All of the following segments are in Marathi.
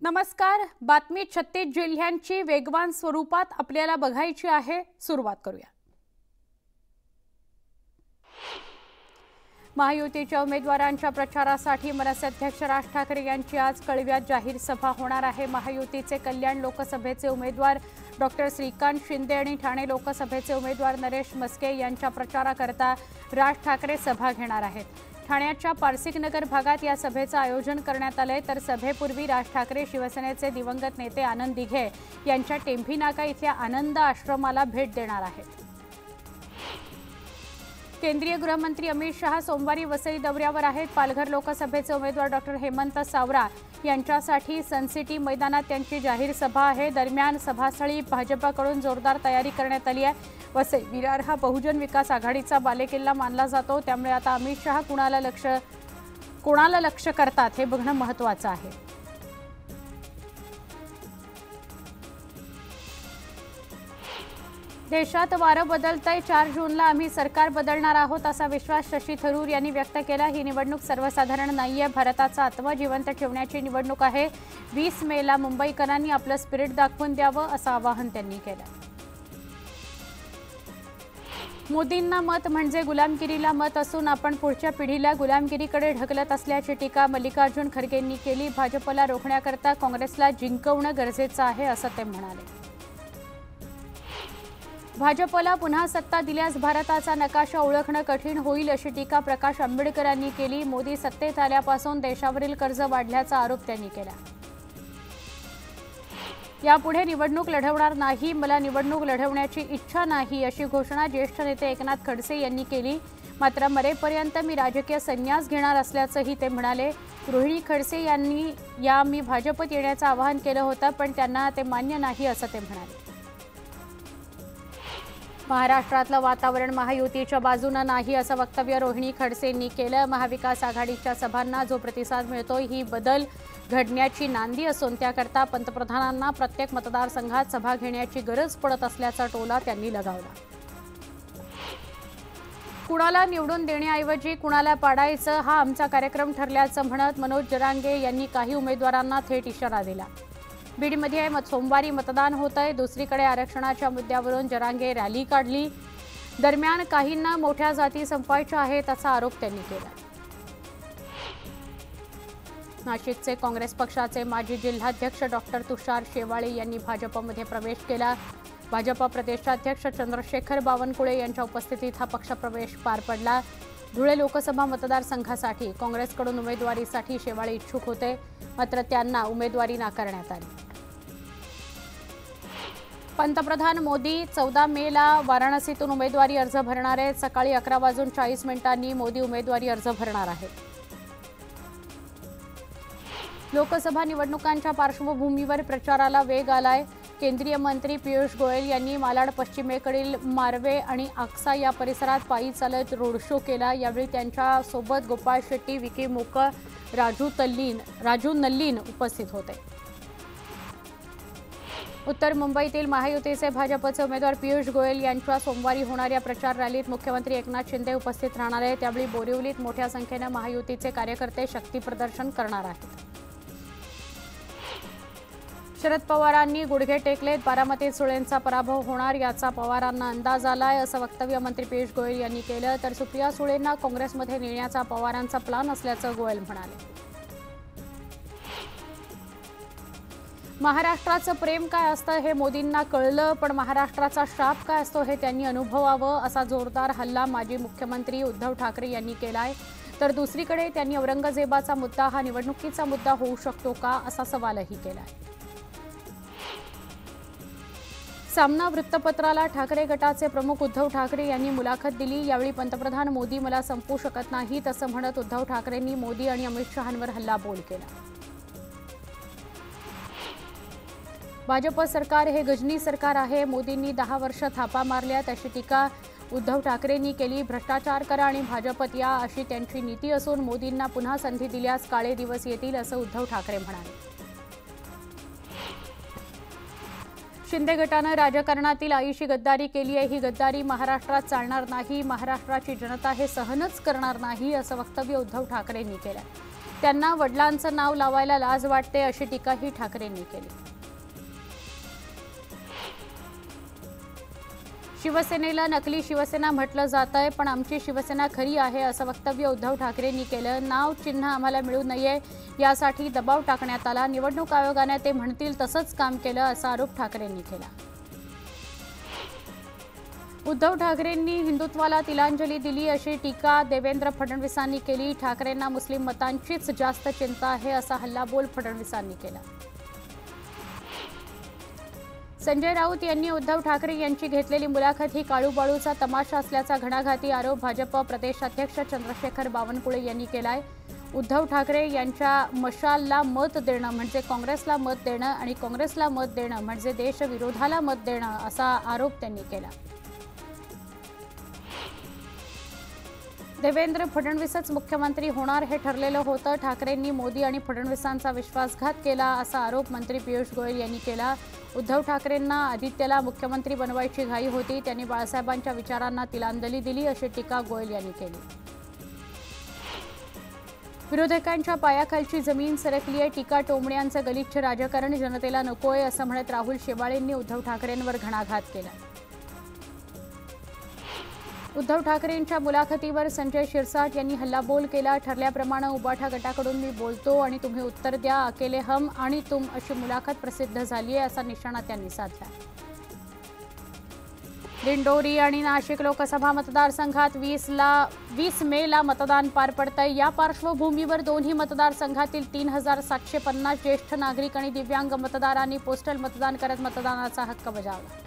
नमस्कार. बातमी 36 जिल्ह्यांची वेगवान स्वरूपात आपल्याला बघायची आहे. सुरुवात करूया. महायुतीच्या उमेदवारांच्या प्रचारासाठी मनसे अध्यक्ष राज ठाकरे यांची आज कळव्यात जाहीर सभा होणार आहे. महायुतीचे कल्याण लोकसभेचे उमेदवार डॉक्टर श्रीकांत शिंदे आणि ठाणे लोकसभेचे उमेदवार नरेश मस्के यांच्या प्रचाराकरता राज ठाकरे सभा घेणार आहेत. ठाण्याच्या पारसिकनगर भागात या सभेचं आयोजन करण्यात आलंय. तर सभेपूर्वी राज ठाकरे शिवसेनेचे दिवंगत नेते आनंद दिघे यांच्या टेंभी नाका इथल्या आनंद आश्रमाला भेट देणार आहेत. केंद्रीय गृहमंत्री अमित शहा सोमवारी वसई दौऱ्यावर आहेत. पालघर लोकसभेचे उमेदवार डॉक्टर हेमंत सावरा यांच्यासाठी सनसिटी मैदानात त्यांची जाहीर सभा आहे. दरम्यान सभास्थळी भाजपकडून जोरदार तयारी करण्यात आली आहे. वसई विरार हा बहुजन विकास आघाडीचा बालेकिल्ला मानला जातो. त्यामुळे आता अमित शहा कोणाला लक्ष करतात हे बघणं महत्त्वाचं आहे. देशात वारं बदलतंय. 4 जूनला आम्ही सरकार बदलणार आहोत असा विश्वास शशी थरूर यांनी व्यक्त केला. ही निवडणूक सर्वसाधारण नाहीये. भारताचा आत्मा जिवंत ठेवण्याची निवडणूक आहे. 20 मेला मुंबईकरांनी आपलं स्पिरिट दाखवून द्यावं असं आवाहन त्यांनी केलं. मोदींना मत म्हणजे गुलामगिरीला मत असून आपण पुढच्या पिढीला गुलामगिरीकडे ढकलत असल्याची टीका मल्लिकार्जुन खरगेंनी केली. भाजपला रोखण्याकरता काँग्रेसला जिंकवणं गरजेचं आहे असं ते म्हणाले. भाजपला पुन्हा सत्ता दिल्यास भारताचा नकाशा ओळखणं कठीण होईल अशी टीका प्रकाश आंबेडकरांनी केली. मोदी सत्तेत आल्यापासून देशावरील कर्ज वाढल्याचा आरोप त्यांनी केला. यापुढे निवडणूक लढवणार नाही, मला निवडणूक लढवण्याची इच्छा नाही अशी घोषणा ज्येष्ठ नेते एकनाथ खडसे यांनी केली. मात्र मरेपर्यंत मी राजकीय संन्यास घेणार असल्याचंही ते म्हणाले. रोहिणी खडसे यांनी मी भाजपत येण्याचं आवाहन केलं होतं पण त्यांना ते मान्य नाही असं ते म्हणाले. महाराष्ट्रातलं वातावरण महायुतीच्या बाजूनं नाही असं वक्तव्य रोहिणी खडसेंनी केलं. महाविकास आघाडीच्या सभांना जो प्रतिसाद मिळतोय ही बदल घडण्याची नांदी असून त्याकरता पंतप्रधानांना प्रत्येक मतदारसंघात सभा घेण्याची गरज पडत असल्याचा टोला त्यांनी लगावला. कुणाला निवडून देण्याऐवजी कुणाला पाडायचं हा आमचा कार्यक्रम ठरल्याचं म्हणत मनोज जरांगे यांनी काही उमेदवारांना थेट इशारा दिला. बीडमध्ये सोमवारी मतदान होतंय. दुसरीकडे आरक्षणाच्या मुद्द्यावरून जरांगे रॅली काढली. दरम्यान काहींना मोठ्या जाती संपवायच्या आहेत असा आरोप त्यांनी केला. नाशिकचे काँग्रेस पक्षाचे माजी जिल्हाध्यक्ष डॉक्टर तुषार शेवाळे यांनी भाजपमध्ये प्रवेश केला. भाजप प्रदेशाध्यक्ष चंद्रशेखर बावनकुळे यांच्या उपस्थितीत हा पक्षप्रवेश पार पडला. धुळे लोकसभा मतदारसंघासाठी काँग्रेसकडून उमेदवारीसाठी शेवाळे इच्छुक होते. मात्र त्यांना उमेदवारी नाकारण्यात आली. पंतप्रधान मोदी 14 मेला वाराणसीतून उमेदवारी अर्ज भरणार आहेत. सकाळी 11:40 मोदी उमेदवारी अर्ज भरणार आहेत. लोकसभा निवडणुकांच्या पार्श्वभूमीवर प्रचाराला वेग आलाय. केंद्रीय मंत्री पियुष गोयल यांनी मालाड पश्चिमेकडील मारवे आणि आक्सा या परिसरात पायी चालत रोड शो केला. यावेळी त्यांच्यासोबत गोपाळ शेट्टी, विकी मोकर, राजू नल्लीन उपस्थित होते. उत्तर मुंबईतील महायुतीचे भाजपचे उमेदवार पियुष गोयल यांच्या सोमवारी होणाऱ्या प्रचार रॅलीत मुख्यमंत्री एकनाथ शिंदे उपस्थित राहणार आहेत. त्यावेळी बोरिवलीत मोठ्या संख्येनं महायुतीचे कार्यकर्ते शक्तीप्रदर्शन करणार आहेत. शरद पवारांनी गुडघे टेकलेत. बारामतीत सुळेंचा पराभव होणार याचा पवारांना अंदाज आलाय असं वक्तव्य मंत्री पियुष गोयल यांनी केलं. तर सुप्रिया सुळेंना काँग्रेसमध्ये नेण्याचा पवारांचा प्लान असल्याचं गोयल म्हणाले. महाराष्ट्राचं प्रेम काय असतं हे मोदींना कळलं, पण महाराष्ट्राचा शाप काय असतो हे त्यांनी अनुभवावं असा जोरदार हल्ला माजी मुख्यमंत्री उद्धव ठाकरे यांनी केलाय. तर दुसरीकडे त्यांनी औरंगजेबाचा मुद्दा हा निवडणुकीचा मुद्दा होऊ शकतो का असा सवालही केलाय. सामना वृत्तपत्राला ठाकरे गटाचे प्रमुख उद्धव ठाकरे यांनी मुलाखत दिली. यावेळी पंतप्रधान मोदी मला संपवू शकत नाहीत असं म्हणत उद्धव ठाकरेंनी मोदी आणि अमित शहांवर हल्लाबोल केला. भाजप सरकार हे गजनी सरकार आहे. मोदींनी 10 वर्ष थापा मारल्यात अशी टीका उद्धव ठाकरेंनी केली. भ्रष्टाचार करा आणि भाजपत या अशी त्यांची नीती असून मोदींना पुन्हा संधी दिल्यास काळे दिवस येतील असं उद्धव ठाकरे म्हणाले. शिंदे गटानं राजकारणातील आईशी गद्दारी केली आहे. ही गद्दारी महाराष्ट्रात चालणार नाही. महाराष्ट्राची जनता हे सहनच करणार नाही असं वक्तव्य उद्धव ठाकरेंनी केलं. त्यांना वडिलांचं नाव लावायला लाज वाटते अशी टीकाही ठाकरेंनी केली। शिवसेनेला नकली शिवसेना म्हटलं जातंय, पण आमची शिवसेना खरी आहे असं वक्तव्य उद्धव ठाकरेंनी केलं। नाव चिन्ह आम्हाला मिळू नये यासाठी दबाव टाकण्यात आला। निवडणूक आयोगाने ते म्हणतील तसंच काम केलं असा आरोप ठाकरेंनी केला। उद्धव ठाकरेंनी हिंदुत्वाला तिलांजली दिली अशी टीका देवेंद्र फडणवीसांनी केली। ठाकरेंना मुस्लिम मतांचीच जास्त चिंता आहे असा हल्लाबोल फडणवीसांनी केला। संजय राऊत यांनी उद्धव ठाकरे यांची घेतलेली मुलाखत ही काळूबाळूचा तमाशा असल्याचा घणाघाती आरोप भाजप प्रदेशाध्यक्ष चंद्रशेखर बावनकुळे यांनी केलाय। उद्धव ठाकरे यांच्या मशालला मत देणं म्हणजे काँग्रेसला मत देणं आणि काँग्रेसला मत देणं म्हणजे देशविरोधाला मत देणं असा आरोप त्यांनी केला। देवेंद्र फडणवीसच मुख्यमंत्री होणार हे ठरलेलं होतं। ठाकरेंनी मोदी आणि फडणवीसांचा विश्वासघात केला असा आरोप मंत्री पियुष गोयल यांनी केला। उद्धव ठाकरेंना आदित्यला मुख्यमंत्री बनवायची घाई होती, त्यांनी बाळासाहेबांच्या विचारांना तिलांजली दिली अशी टीका गोयल यांनी केली। विरोधकांच्या पायाखालची जमीन सरकली आहे, टीका टोमण्यांचं गलिच्छ राजकारण जनतेला नकोय असं म्हणत राहुल शेवाळेंनी उद्धव ठाकरेंवर घणाघात केला। उद्धव ठाकरेंच्या मुलाखतीवर संजय शिरसाट यांनी हल्लाबोल केला। ठरल्याप्रमाणे उबाठा गटाकडून मी बोलतो आणि तुम्ही उत्तर द्या, अकेले हम आणि तुम अशी मुलाखत प्रसिद्ध झाली आहे असा निशाणा त्यांनी साधला। दिंडोरी आणि नाशिक लोकसभा मतदारसंघात 20 मेला मतदान पार पडतंय। या पार्श्वभूमीवर दोन्ही मतदारसंघातील 3750 ज्येष्ठ नागरिक आणि दिव्यांग मतदारांनी पोस्टल मतदान करत मतदानाचा हक्क बजावला।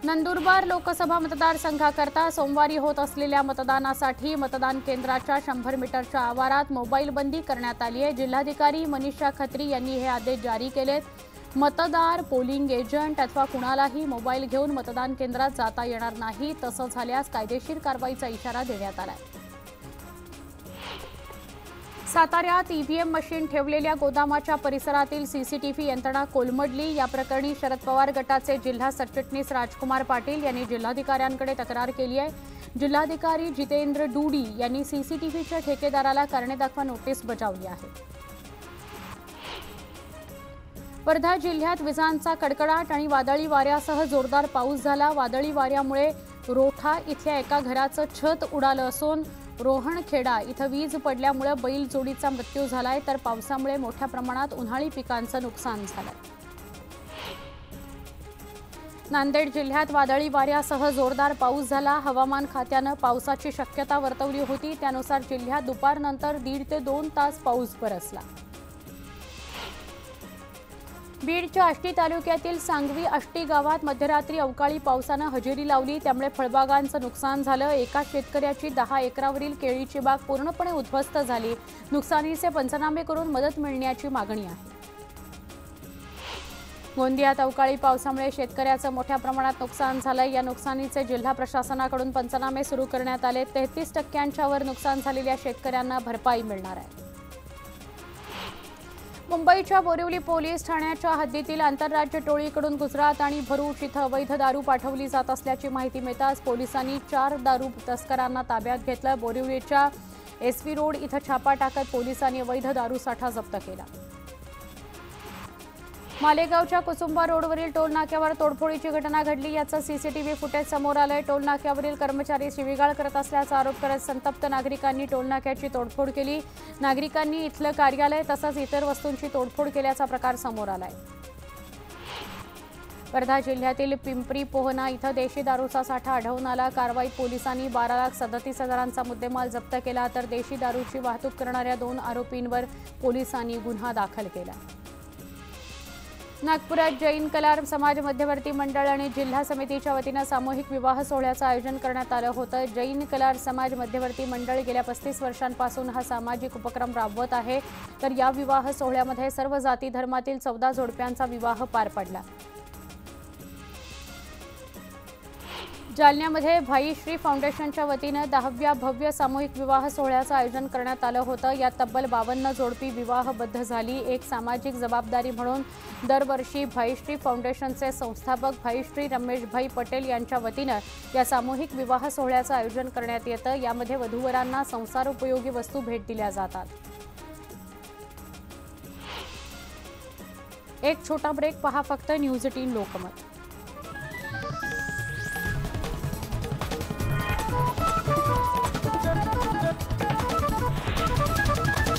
नंदुरबार लोकसभा मतदारसंघाकरता सोमवारी होत असलेल्या मतदानासाठी मतदान केंद्राच्या 100 मीटरच्या आवारात मोबाईल बंदी करण्यात आली आहे। जिल्हाधिकारी मनीषा खत्री यांनी हे आदेश जारी केलेत। मतदार, पोलिंग एजंट अथवा कुणालाही मोबाईल घेऊन मतदान केंद्रात जाता येणार नाही, तसं झाल्यास कायदेशीर कारवाईचा इशारा देण्यात आलाय। साताऱ्यात ईव्हीएम मशीन ठेवलेल्या गोदामाच्या परिसरातील सीसीटीव्ही यंत्रणा कोलमडली। या प्रकरणी शरद पवार गटाचे जिल्हा सरचिटणीस राजकुमार पाटील यांनी जिल्हाधिकाऱ्यांकडे तक्रार केली आहे। जिल्हाधिकारी जितेंद्र डुडी यांनी सीसीटीव्हीच्या ठेकेदाराला कारणे दाखवा नोटीस बजावली आहे। वर्धा जिल्ह्यात विजांचा कडकडाट आणि वादळी वाऱ्यासह जोरदार पाऊस झाला। वादळी वाऱ्यामुळे रोठा इथल्या एका घराचं छत उडालं असून रोहणखेडा इथं वीज पडल्यामुळे बैल जोडीचा मृत्यू झालाय, तर पावसामुळे मोठ्या प्रमाणात उन्हाळी पिकांचं नुकसान झालंय। नांदेड जिल्ह्यात वादळी वाऱ्यासह जोरदार पाऊस झाला। हवामान खात्यानं पावसाची शक्यता वर्तवली होती, त्यानुसार जिल्ह्यात दुपारनंतर 1.5 ते 2 तास पाऊस बरसला। बीडच्या आष्टी तालुक्यातील सांगवी आष्टी गावात मध्यरात्री अवकाळी पावसानं हजेरी लावली, त्यामुळे फळबागांचं नुकसान झालं। एका शेतकऱ्याची 10 एकरावरील केळीची बाग पूर्णपणे उद्ध्वस्त झाली। नुकसानीचे पंचनामे करून मदत मिळण्याची मागणी आहे। गोंदियात अवकाळी पावसामुळे शेतकऱ्याचं मोठ्या प्रमाणात नुकसान झालंय। या नुकसानीचे जिल्हा प्रशासनाकडून पंचनामे सुरू करण्यात आले। 33% वर नुकसान झालेल्या शेतकऱ्यांना भरपाई मिळणार आहे। मुंबईच्या बोरिवली पोलीस ठाण्याच्या हद्दीतील आंतरराज्य टोळीकडून गुजरात आणि भरूच इथं अवैध दारू पाठवली जात असल्याची माहिती मिळताच पोलिसांनी 4 दारू तस्करांना ताब्यात घेतलं। बोरिवलीच्या एसवी रोड इथं छापा टाकत पोलिसांनी अवैध दारू साठा जप्त केला। मालेगावच्या कुसुंबा रोडवरील टोल नाक्यावर तोडफोडीची घटना घडली, याचं सीसीटीव्ही फुटेज समोर आलंय। टोल नाक्यावरील कर्मचारी शिवीगाळ करत असल्याचा आरोप करत संतप्त नागरिकांनी टोल नाक्याची तोडफोड केली। नागरिकांनी इथलं कार्यालय तसंच इतर वस्तूंची तोडफोड केल्याचा प्रकार समोर आलाय। वर्धा जिल्ह्यातील पिंपरी पोहना इथं देशी दारूचा साठा आढळून आला। कारवाईत पोलिसांनी 12,37,000चा मुद्देमाल जप्त केला, तर देशी दारूची वाहतूक करणाऱ्या 2 आरोपींवर पोलिसांनी गुन्हा दाखल केला। नागपुरात जैन कलार समाज मध्यवर्ती मंडळ आणि जिल्हा समितीच्या वतीनं सामूहिक विवाह सोहळ्याचं आयोजन करण्यात आलं होतं। जैन कलार समाज मध्यवर्ती मंडळ गेल्या 35 वर्षांपासून हा सामाजिक उपक्रम राबवत आहे, तर या विवाह सोहळ्यामध्ये सर्व जाती धर्मातील 14 जोडप्यांचा विवाह पार पडला। जालन्यामध्ये भाईश्री फाउंडेशनच्या वतीनं 10व्या भव्य सामूहिक विवाह सोहळ्याचं आयोजन करण्यात आलं होतं। यात तब्बल 52 जोडपी विवाहबद्ध झाली। एक सामाजिक जबाबदारी म्हणून दरवर्षी भाईश्री फाउंडेशनचे संस्थापक भाईश्री रमेशभाई पटेल यांच्या वतीनं या सामूहिक विवाह सोहळ्याचं आयोजन करण्यात येतं। यामध्ये वधूवरांना संसार उपयोगी वस्तू भेट दिल्या जातात। एक छोटा ब्रेक, पहा फक्त न्यूज 18 लोकमत।